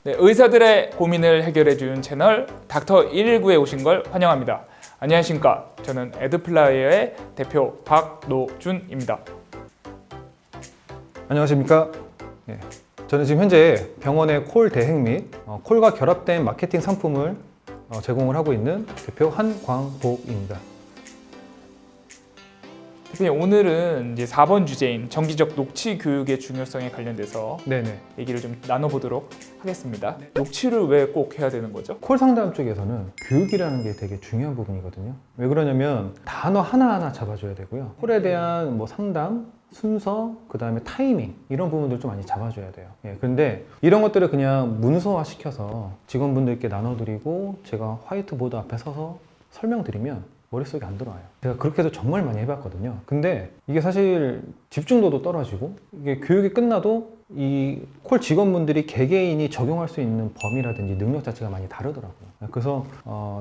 네, 의사들의 고민을 해결해주는 채널 닥터 119에 오신 걸 환영합니다. 안녕하십니까. 저는 에드플라이어의 대표 박노준입니다. 안녕하십니까. 예, 저는 지금 현재 병원의 콜 대행 및 콜과 결합된 마케팅 상품을 제공을 하고 있는 대표 한광복입니다. 대표님, 오늘은 이제 4번 주제인 정기적 녹취 교육의 중요성에 관련돼서 네네. 얘기를 좀 나눠보도록 하겠습니다. 녹취를 왜 꼭 해야 되는 거죠? 콜 상담 쪽에서는 교육이라는 게 되게 중요한 부분이거든요. 왜 그러냐면 단어 하나하나 잡아줘야 되고요. 콜에 대한 상담, 순서, 그 다음에 타이밍 이런 부분들 좀 많이 잡아줘야 돼요. 그런데 이런 것들을 그냥 문서화 시켜서 직원분들께 나눠드리고 제가 화이트보드 앞에 서서 설명드리면 머릿속에 안 들어와요. 제가 그렇게 해서 정말 많이 해봤거든요. 근데 이게 사실 집중도도 떨어지고 이게 교육이 끝나도 이 콜 직원분들이 개개인이 적용할 수 있는 범위라든지 능력 자체가 많이 다르더라고요. 그래서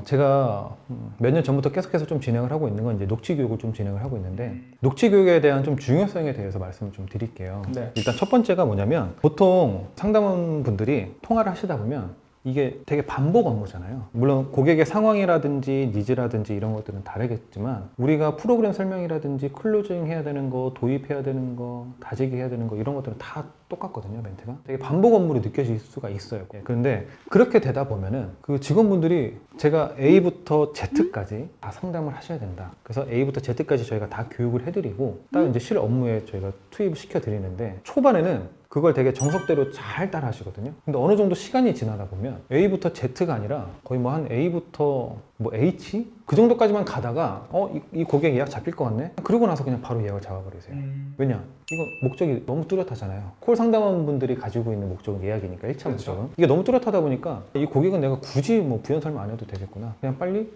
제가 몇 년 전부터 계속해서 좀 진행을 하고 있는 건 이제 녹취 교육을 좀 진행을 하고 있는데 녹취 교육에 대한 좀 중요성에 대해서 말씀을 좀 드릴게요. 네. 일단 첫 번째가 뭐냐면 보통 상담원분들이 통화를 하시다 보면 이게 되게 반복 업무잖아요. 물론 고객의 상황이라든지 니즈라든지 이런 것들은 다르겠지만 우리가 프로그램 설명이라든지 클로징 해야 되는 거, 도입해야 되는 거, 다지기 해야 되는 거 이런 것들은 다 똑같거든요. 멘트가 되게 반복 업무로 느껴질 수가 있어요. 그런데 그렇게 되다 보면은 그 직원분들이 제가 A부터 Z까지 다 상담을 하셔야 된다. 그래서 A부터 Z까지 저희가 다 교육을 해드리고 딱 이제 실 업무에 저희가 투입을 시켜드리는데 초반에는 그걸 되게 정석대로 잘 따라 하시거든요. 근데 어느 정도 시간이 지나다 보면 A부터 Z가 아니라 거의 한 A부터 H? 그 정도까지만 가다가 이 고객 예약 잡힐 것 같네? 그러고 나서 그냥 바로 예약을 잡아버리세요. 왜냐? 이거 목적이 너무 뚜렷하잖아요. 콜 상담원분들이 가지고 있는 목적은 예약이니까 1차 목적은. 이게 너무 뚜렷하다 보니까 이 고객은 내가 굳이 부연 설명 안 해도 되겠구나. 그냥 빨리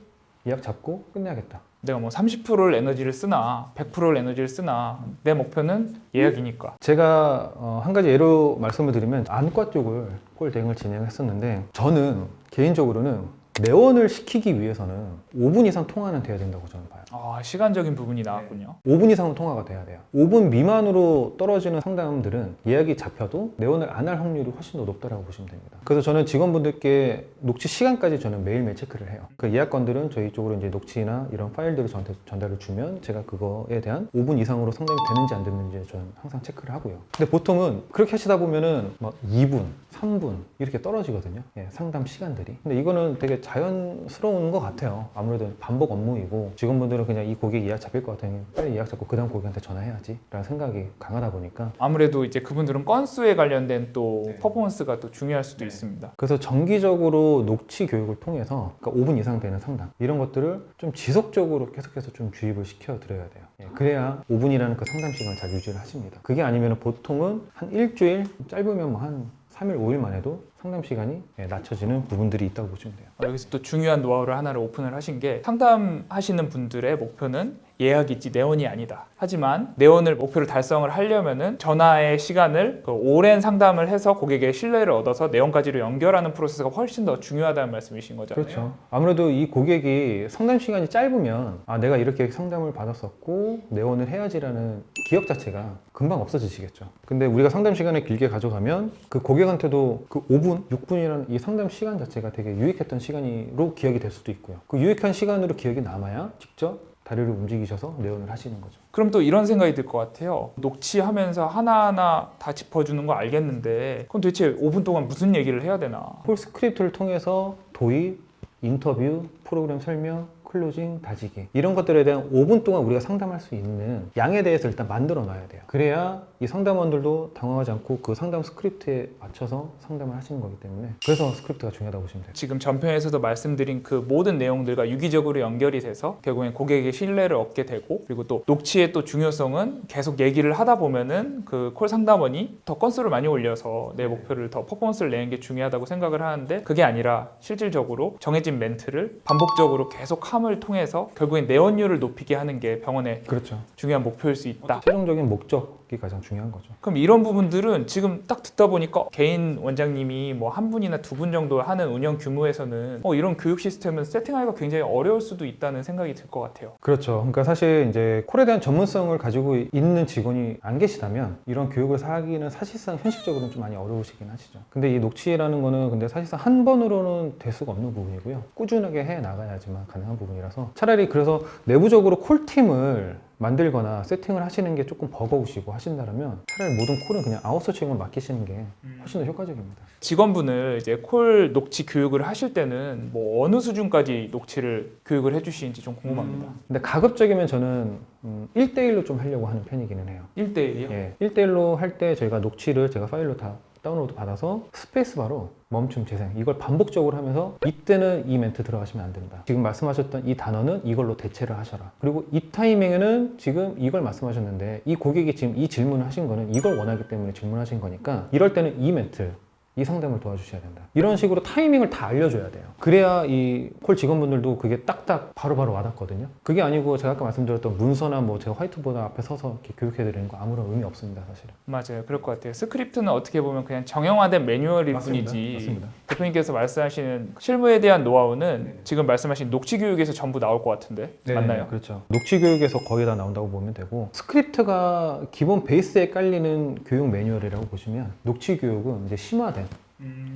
예약 잡고 끝내야겠다. 내가 30%를 에너지를 쓰나 100%를 에너지를 쓰나 내 목표는 예약이니까. 제가 한 가지 예로 말씀을 드리면 안과 쪽을 콜 대행을 진행했었는데 저는 개인적으로는 내원을 시키기 위해서는 5분 이상 통화는 돼야 된다고 저는 봐요. 시간적인 부분이 나왔군요. 5분 이상은 통화가 돼야 돼요. 5분 미만으로 떨어지는 상담들은 예약이 잡혀도 내원을 안 할 확률이 훨씬 더 높다고 보시면 됩니다. 그래서 저는 직원분들께 녹취 시간까지 저는 매일매일 체크를 해요. 그 예약건들은 저희 쪽으로 이제 녹취나 이런 파일들을 저한테 전달을 주면 제가 그거에 대한 5분 이상으로 상담이 되는지 안 되는지 저는 항상 체크를 하고요. 근데 보통은 그렇게 하시다 보면은 2분, 3분 이렇게 떨어지거든요. 상담 시간들이. 근데 이거는 되게 자연스러운 것 같아요. 아무래도 반복 업무이고 직원분들은 그냥 이 고객 예약 잡힐 것 같으니 빨리 예약 잡고 그 다음 고객한테 전화해야지 라는 생각이 강하다 보니까 아무래도 이제 그분들은 건수에 관련된 또 퍼포먼스가 또 중요할 수도 있습니다. 그래서 정기적으로 녹취 교육을 통해서 그러니까 5분 이상 되는 상담 이런 것들을 좀 지속적으로 계속해서 좀 주입을 시켜 드려야 돼요. 그래야 5분이라는 그 상담 시간을 잘 유지를 하십니다. 그게 아니면 보통은 한 일주일, 짧으면 한 3일, 5일만 해도 상담 시간이 낮춰지는 부분들이 있다고 보시면 돼요. 여기서 또 중요한 노하우를 하나를 오픈을 하신 게 상담하시는 분들의 목표는 예약이지 내원이 아니다. 하지만 내원을 목표를 달성을 하려면은 전화의 시간을 오랜 상담을 해서 고객의 신뢰를 얻어서 내원까지로 연결하는 프로세스가 훨씬 더 중요하다는 말씀이신 거잖아요. 그렇죠. 아무래도 이 고객이 상담 시간이 짧으면 내가 이렇게 상담을 받았었고 내원을 해야지라는 기억 자체가 금방 없어지시겠죠. 근데 우리가 상담 시간을 길게 가져가면 그 고객한테도 그 5분, 6분이라는 이 상담 시간 자체가 되게 유익했던 시간으로 기억이 될 수도 있고요. 그 유익한 시간으로 기억이 남아야 직접 다리를 움직이셔서 내원을 하시는 거죠. 그럼 또 이런 생각이 들 것 같아요. 녹취하면서 하나하나 다 짚어주는 거 알겠는데 그럼 도대체 5분 동안 무슨 얘기를 해야 되나? 콜 스크립트를 통해서 도입, 인터뷰, 프로그램 설명, 클로징, 다지기 이런 것들에 대한 5분 동안 우리가 상담할 수 있는 양에 대해서 일단 만들어 놔야 돼요. 그래야 이 상담원들도 당황하지 않고 그 상담 스크립트에 맞춰서 상담을 하시는 거기 때문에 그래서 스크립트가 중요하다고 보시면 돼요. 지금 전편에서도 말씀드린 그 모든 내용들과 유기적으로 연결이 돼서 결국엔 고객의 신뢰를 얻게 되고 그리고 또 녹취의 또 중요성은 계속 얘기를 하다 보면은 그 콜 상담원이 더 건수를 많이 올려서 내 목표를 더 퍼포먼스를 내는 게 중요하다고 생각을 하는데 그게 아니라 실질적으로 정해진 멘트를 반복적으로 계속 함을 통해서 결국엔 내원율을 높이게 하는 게 병원의 그렇죠. 중요한 목표일 수 있다. 최종적인 목적 게 가장 중요한 거죠. 그럼 이런 부분들은 지금 딱 듣다 보니까 개인 원장님이 뭐 한 분이나 두 분 정도 하는 운영 규모에서는 이런 교육 시스템은 세팅하기가 굉장히 어려울 수도 있다는 생각이 들 것 같아요. 그렇죠. 그러니까 사실 이제 콜에 대한 전문성을 가지고 있는 직원이 안 계시다면 이런 교육을 하기는 사실상 현실적으로는 좀 많이 어려우시긴 하시죠. 근데 이 녹취라는 거는 근데 사실상 한 번으로는 될 수가 없는 부분이고요. 꾸준하게 해 나가야지만 가능한 부분이라서 차라리 그래서 내부적으로 콜팀을 만들거나 세팅을 하시는 게 조금 버거우시고 하신다면 차라리 모든 콜은 그냥 아웃소싱을 맡기시는 게 훨씬 더 효과적입니다. 직원분을 이제 콜 녹취 교육을 하실 때는 뭐 어느 수준까지 녹취를 교육을 해주시는지 좀 궁금합니다. 근데 가급적이면 저는 1대1로 좀 하려고 하는 편이기는 해요. 1대1이요? 예, 1대1로 할 때 저희가 녹취를 제가 파일로 다 다운로드 받아서 스페이스바로 멈춤 재생 이걸 반복적으로 하면서 이때는 이 멘트 들어가시면 안 된다. 지금 말씀하셨던 이 단어는 이걸로 대체를 하셔라. 그리고 이 타이밍에는 지금 이걸 말씀하셨는데 이 고객이 지금 이 질문을 하신 거는 이걸 원하기 때문에 질문하신 거니까 이럴 때는 이 멘트 이 상담을 도와주셔야 된다. 이런 식으로 타이밍을 다 알려줘야 돼요. 그래야 이 콜 직원분들도 그게 딱딱 바로바로 와닿거든요. 그게 아니고 제가 아까 말씀드렸던 문서나 뭐 제가 화이트보드 앞에 서서 이렇게 교육해드리는 거 아무런 의미 없습니다, 사실은. 맞아요. 그럴 것 같아요. 스크립트는 어떻게 보면 그냥 정형화된 매뉴얼일 맞습니다. 뿐이지 맞습니다. 대표님께서 말씀하시는 실무에 대한 노하우는 지금 말씀하신 녹취 교육에서 전부 나올 것 같은데 맞나요? 그렇죠. 녹취 교육에서 거의 다 나온다고 보면 되고 스크립트가 기본 베이스에 깔리는 교육 매뉴얼이라고 보시면 녹취 교육은 이제 심화된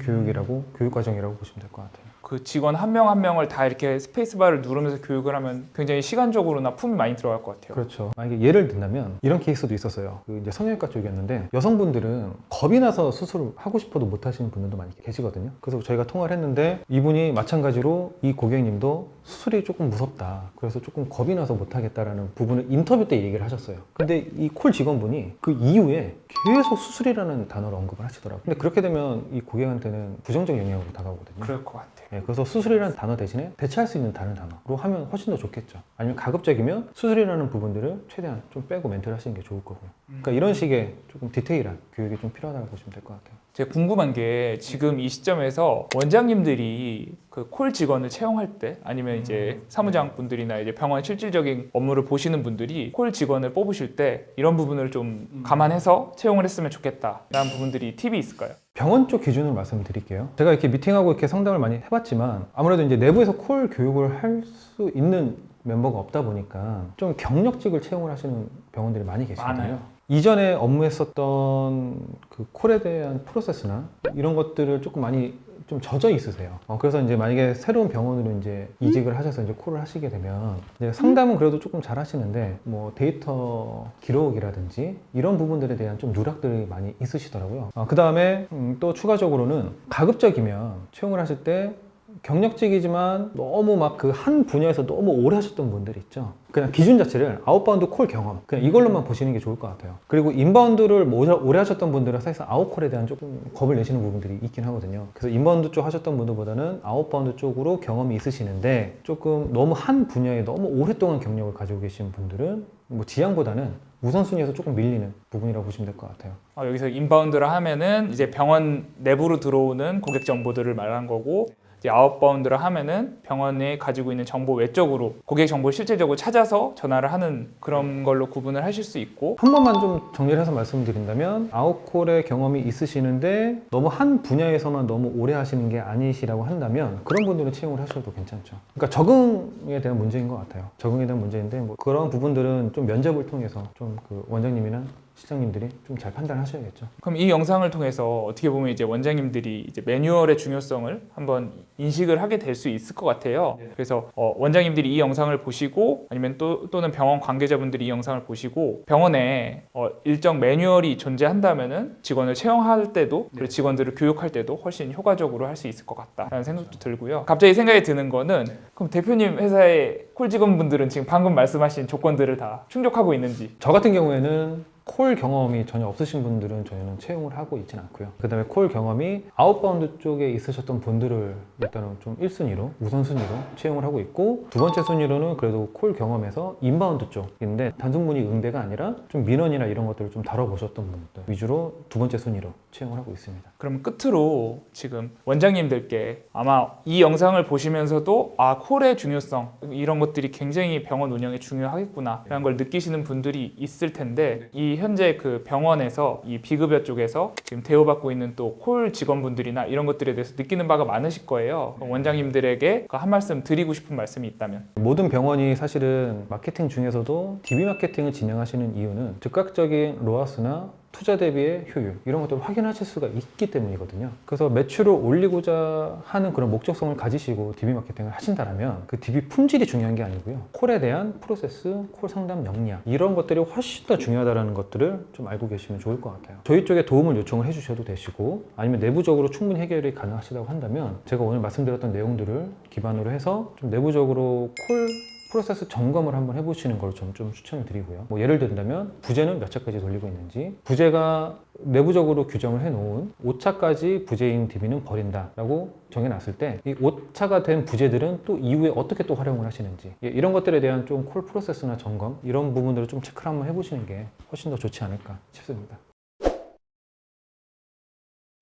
교육이라고 교육 과정이라고 보시면 될 것 같아요. 그 직원 한 명 한 명을 다 이렇게 스페이스바를 누르면서 교육을 하면 굉장히 시간적으로나 품이 많이 들어갈 것 같아요. 그렇죠. 만약에 예를 든다면 이런 케이스도 있었어요. 그 이제 성형외과 쪽이었는데 여성분들은 겁이 나서 수술을 하고 싶어도 못 하시는 분들도 많이 계시거든요. 그래서 저희가 통화를 했는데 이분이 마찬가지로 이 고객님도 수술이 조금 무섭다. 그래서 조금 겁이 나서 못 하겠다라는 부분을 인터뷰 때 얘기를 하셨어요. 근데 이 콜 직원분이 그 이후에 계속 수술이라는 단어를 언급을 하시더라고요. 근데 그렇게 되면 이 고객한테는 부정적 영향으로 다가오거든요. 그럴 것 같아요. 네, 그래서 수술이라는 단어 대신에 대체할 수 있는 다른 단어로 하면 훨씬 더 좋겠죠. 아니면 가급적이면 수술이라는 부분들을 최대한 좀 빼고 멘트를 하시는 게 좋을 거고요. 그러니까 이런 식의 조금 디테일한 교육이 좀 필요하다고 보시면 될 것 같아요. 제가 궁금한 게 지금 이 시점에서 원장님들이 그 콜 직원을 채용할 때 아니면 이제 사무장 분들이나 이제 병원 실질적인 업무를 보시는 분들이 콜 직원을 뽑으실 때 이런 부분을 좀 감안해서 채용을 했으면 좋겠다라는 부분들이 팁이 있을까요? 병원 쪽 기준으로 말씀을 드릴게요. 제가 이렇게 미팅하고 이렇게 상담을 많이 해봤지만 아무래도 이제 내부에서 콜 교육을 할 수 있는 멤버가 없다 보니까 좀 경력직을 채용을 하시는 병원들이 많이 계시거든요. 많아요. 이전에 업무했었던 그 콜에 대한 프로세스나 이런 것들을 조금 많이 좀 젖어 있으세요. 그래서 이제 만약에 새로운 병원으로 이제 이직을 하셔서 이제 콜을 하시게 되면 이제 상담은 그래도 조금 잘 하시는데 뭐 데이터 기록이라든지 이런 부분들에 대한 좀 누락들이 많이 있으시더라고요. 그 다음에 또 추가적으로는 가급적이면 채용을 하실 때 경력직이지만 너무 막 그 한 분야에서 너무 오래 하셨던 분들 있죠. 그냥 기준 자체를 아웃바운드 콜 경험 그냥 이걸로만 보시는 게 좋을 것 같아요. 그리고 인바운드를 오래 하셨던 분들은 사실상 아웃콜에 대한 조금 겁을 내시는 부분들이 있긴 하거든요. 그래서 인바운드 쪽 하셨던 분들보다는 아웃바운드 쪽으로 경험이 있으시는데 조금 너무 한 분야에 너무 오랫동안 경력을 가지고 계신 분들은 뭐 지향보다는 우선순위에서 조금 밀리는 부분이라고 보시면 될 것 같아요. 여기서 인바운드를 하면은 이제 병원 내부로 들어오는 고객 정보들을 말한 거고 이제 아웃바운드를 하면은 병원에 가지고 있는 정보 외적으로 고객 정보를 실질적으로 찾아서 전화를 하는 그런 걸로 구분을 하실 수 있고 한 번만 좀 정리를 해서 말씀드린다면 아웃콜의 경험이 있으시는데 너무 한 분야에서만 너무 오래 하시는 게 아니시라고 한다면 그런 분들은 채용을 하셔도 괜찮죠. 그러니까 적응에 대한 문제인 것 같아요. 적응에 대한 문제인데 뭐 그런 부분들은 좀 면접을 통해서 좀 그 원장님이나 실장님들이 좀 잘 판단하셔야겠죠. 그럼 이 영상을 통해서 어떻게 보면 이제 원장님들이 이제 매뉴얼의 중요성을 한번 인식을 하게 될 수 있을 것 같아요. 그래서 원장님들이 이 영상을 보시고 아니면 또는 병원 관계자분들이 이 영상을 보시고 병원에 일정 매뉴얼이 존재한다면은 직원을 채용할 때도 그리고 직원들을 교육할 때도 훨씬 효과적으로 할 수 있을 것 같다라는 생각도 들고요. 갑자기 생각이 드는 거는 그럼 대표님 회사의 콜 직원분들은 지금 방금 말씀하신 조건들을 다 충족하고 있는지. 저 같은 경우에는 콜 경험이 전혀 없으신 분들은 저희는 채용을 하고 있지는 않고요. 그 다음에 콜 경험이 아웃바운드 쪽에 있으셨던 분들을 일단은 좀 1순위로 우선순위로 채용을 하고 있고 두 번째 순위로는 그래도 콜 경험에서 인바운드 쪽인데 단순문의 응대가 아니라 좀 민원이나 이런 것들을 좀 다뤄보셨던 분들 위주로 두 번째 순위로 채용을 하고 있습니다. 그럼 끝으로 지금 원장님들께 아마 이 영상을 보시면서도 콜의 중요성 이런 것들이 굉장히 병원 운영에 중요하겠구나 라는 걸 느끼시는 분들이 있을 텐데 이 저희 현재 그 병원에서 이 비급여 쪽에서 지금 대우받고 있는 또 콜 직원분들이나 이런 것들에 대해서 느끼는 바가 많으실 거예요. 원장님들에게 한 말씀 드리고 싶은 말씀이 있다면. 모든 병원이 사실은 마케팅 중에서도 DB 마케팅을 진행하시는 이유는 즉각적인 로아스나 투자 대비의 효율 이런 것들을 확인하실 수가 있기 때문이거든요. 그래서 매출을 올리고자 하는 그런 목적성을 가지시고 DB 마케팅을 하신다면 그 DB 품질이 중요한 게 아니고요. 콜에 대한 프로세스, 콜 상담 역량 이런 것들이 훨씬 더 중요하다는 것들을 좀 알고 계시면 좋을 것 같아요. 저희 쪽에 도움을 요청을 해주셔도 되시고 아니면 내부적으로 충분히 해결이 가능하시다고 한다면 제가 오늘 말씀드렸던 내용들을 기반으로 해서 좀 내부적으로 콜 프로세스 점검을 한번 해보시는 걸 좀 추천을 드리고요. 뭐 예를 든다면 부재는 몇 차까지 돌리고 있는지, 부재가 내부적으로 규정을 해놓은 5차까지 부재인 DB는 버린다라고 정해놨을 때 이 5차가 된 부재들은 또 이후에 어떻게 또 활용을 하시는지 이런 것들에 대한 좀 콜 프로세스나 점검 이런 부분들을 좀 체크를 한번 해보시는 게 훨씬 더 좋지 않을까 싶습니다.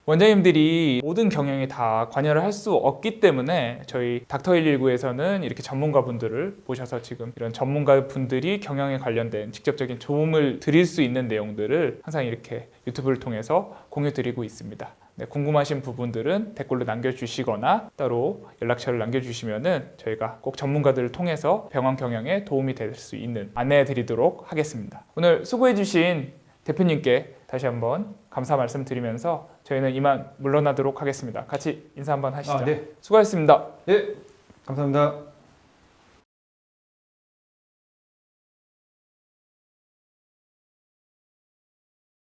원장님들이 모든 경영에 다 관여를 할 수 없기 때문에 저희 닥터119에서는 이렇게 전문가분들을 모셔서 지금 이런 전문가분들이 경영에 관련된 직접적인 도움을 드릴 수 있는 내용들을 항상 이렇게 유튜브를 통해서 공유드리고 있습니다. 네, 궁금하신 부분들은 댓글로 남겨주시거나 따로 연락처를 남겨주시면은 저희가 꼭 전문가들을 통해서 병원 경영에 도움이 될 수 있는 안내해드리도록 하겠습니다. 오늘 수고해주신 대표님께 다시 한번 감사 말씀드리면서 저희는 이만 물러나도록 하겠습니다. 같이 인사 한번 하시죠. 네. 수고하셨습니다. 예, 감사합니다.